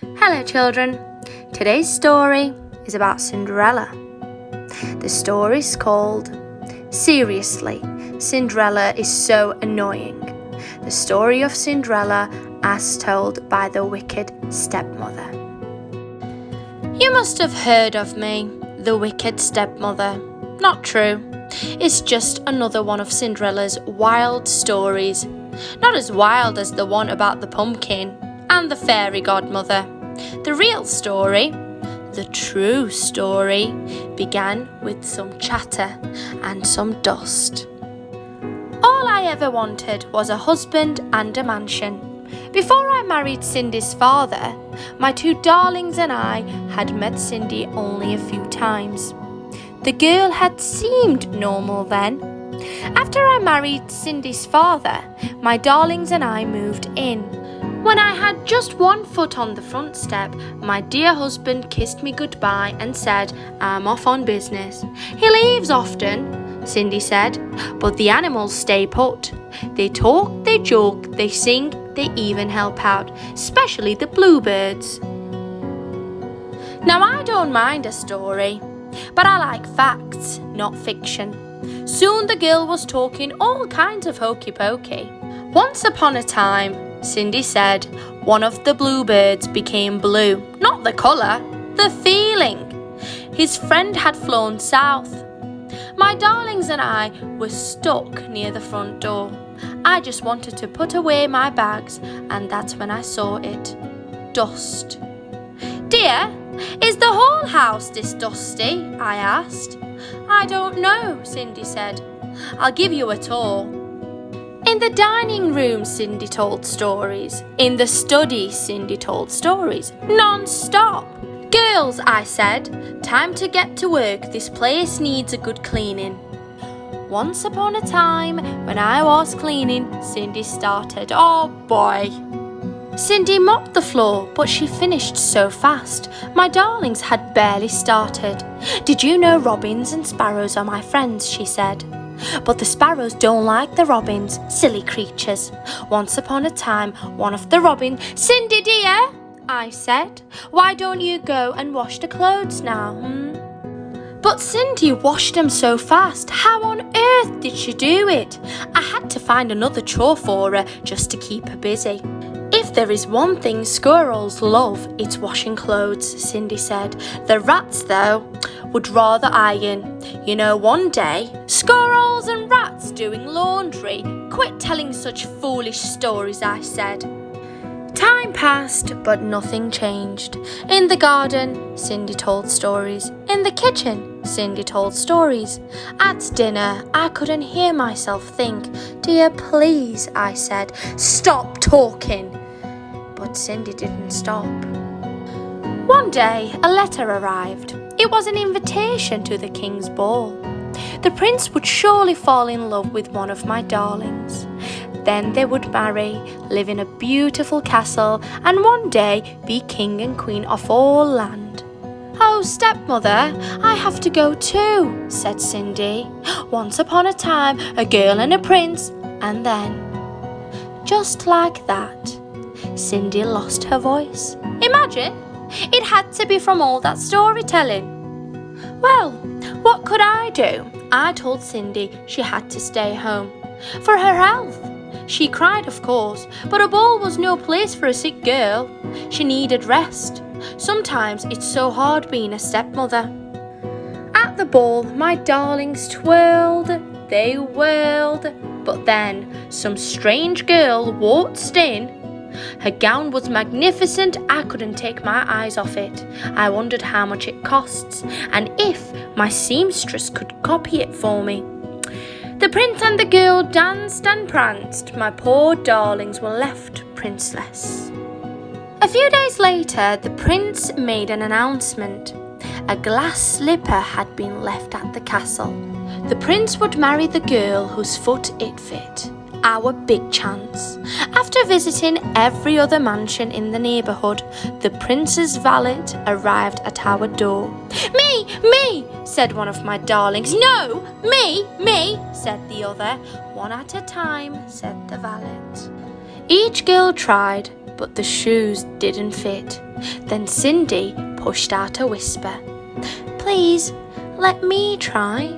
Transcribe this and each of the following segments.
Hello children, today's story is about Cinderella. The story is called Seriously, Cinderella is so annoying. The story of Cinderella as told by the wicked stepmother. You must have heard of me, the wicked stepmother. Not true. It's just another one of Cinderella's wild stories. Not as wild as the one about the pumpkin and the fairy godmother. The real story, the true story, began with some chatter and some dust. All I ever wanted was a husband and a mansion. Before I married Cindy's father, my two darlings and I had met Cindy only a few times. The girl had seemed normal then. After I married Cindy's father, my darlings and I moved in. When I had just one foot on the front step, my dear husband kissed me goodbye and said, I'm off on business. He leaves often, Cindy said, but the animals stay put. They talk, they joke, they sing, they even help out, especially the bluebirds. Now I don't mind a story, but I like facts, not fiction. Soon the girl was talking all kinds of hokey pokey. Once upon a time, Cindy said, one of the bluebirds became blue. Not the colour, the feeling. His friend had flown south. My darlings and I were stuck near the front door. I just wanted to put away my bags, and that's when I saw it. Dust. Dear, is the whole house this dusty? I asked. I don't know, Cindy said. I'll give you a tour. In the dining room, Cindy told stories. In the study, Cindy told stories. Non-stop. Girls, I said, time to get to work. This place needs a good cleaning. Once upon a time, when I was cleaning, Cindy started. Oh boy. Cindy mopped the floor, but she finished so fast. My darlings had barely started. Did you know robins and sparrows are my friends, she said. But the sparrows don't like the robins, silly creatures. Once upon a time, one of the robins, Cindy dear, I said, why don't you go and wash the clothes now, But Cindy washed them so fast. How on earth did she do it? I had to find another chore for her just to keep her busy. If there is one thing squirrels love, it's washing clothes, Cindy said. The rats, though, would rather iron. You know, one day, squirrels and rats doing laundry. Quit telling such foolish stories, I said. Time passed, but nothing changed. In the garden, Cindy told stories. In the kitchen, Cindy told stories. At dinner, I couldn't hear myself think. Dear, please, I said, stop talking. But Cindy didn't stop. One day, a letter arrived. It was an invitation to the king's ball. The prince would surely fall in love with one of my darlings. Then they would marry, live in a beautiful castle, and one day be king and queen of all land. Oh, stepmother, I have to go too, said Cindy. Once upon a time, a girl and a prince, and then, just like that, Cindy lost her voice. Imagine, it had to be from all that storytelling. Well, what could I do? I told Cindy she had to stay home. For her health. She cried, of course, but a ball was no place for a sick girl. She needed rest. Sometimes it's so hard being a stepmother. At the ball, my darlings twirled, they whirled, but then some strange girl waltzed in. Her gown was magnificent, I couldn't take my eyes off it. I wondered how much it costs, and if my seamstress could copy it for me. The prince and the girl danced and pranced. My poor darlings were left princeless. A few days later, the prince made an announcement. A glass slipper had been left at the castle. The prince would marry the girl whose foot it fit. Our big chance. After visiting every other mansion in the neighbourhood, the prince's valet arrived at our door. Me, said one of my darlings. No, me, said the other. One at a time, said the valet. Each girl tried, but the shoes didn't fit. Then Cindy pushed out a whisper. "Please, let me try."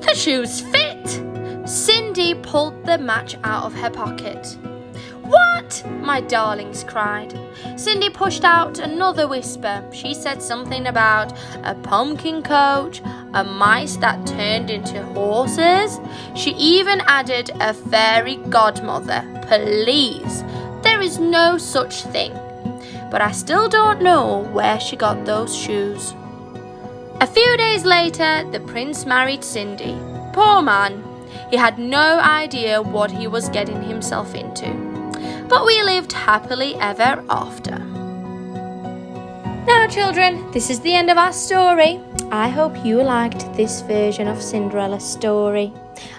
"The shoes fit!" Cindy pulled the match out of her pocket. "What?" my darlings cried. Cindy pushed out another whisper. She said something about a pumpkin coach, a mice that turned into horses. She even added a fairy godmother. Please, there is no such thing. But I still don't know where she got those shoes. A few days later, the prince married Cindy. Poor man, he had no idea what he was getting himself into. But we lived happily ever after. Now children, this is the end of our story. I hope you liked this version of Cinderella's story.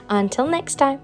Until next time.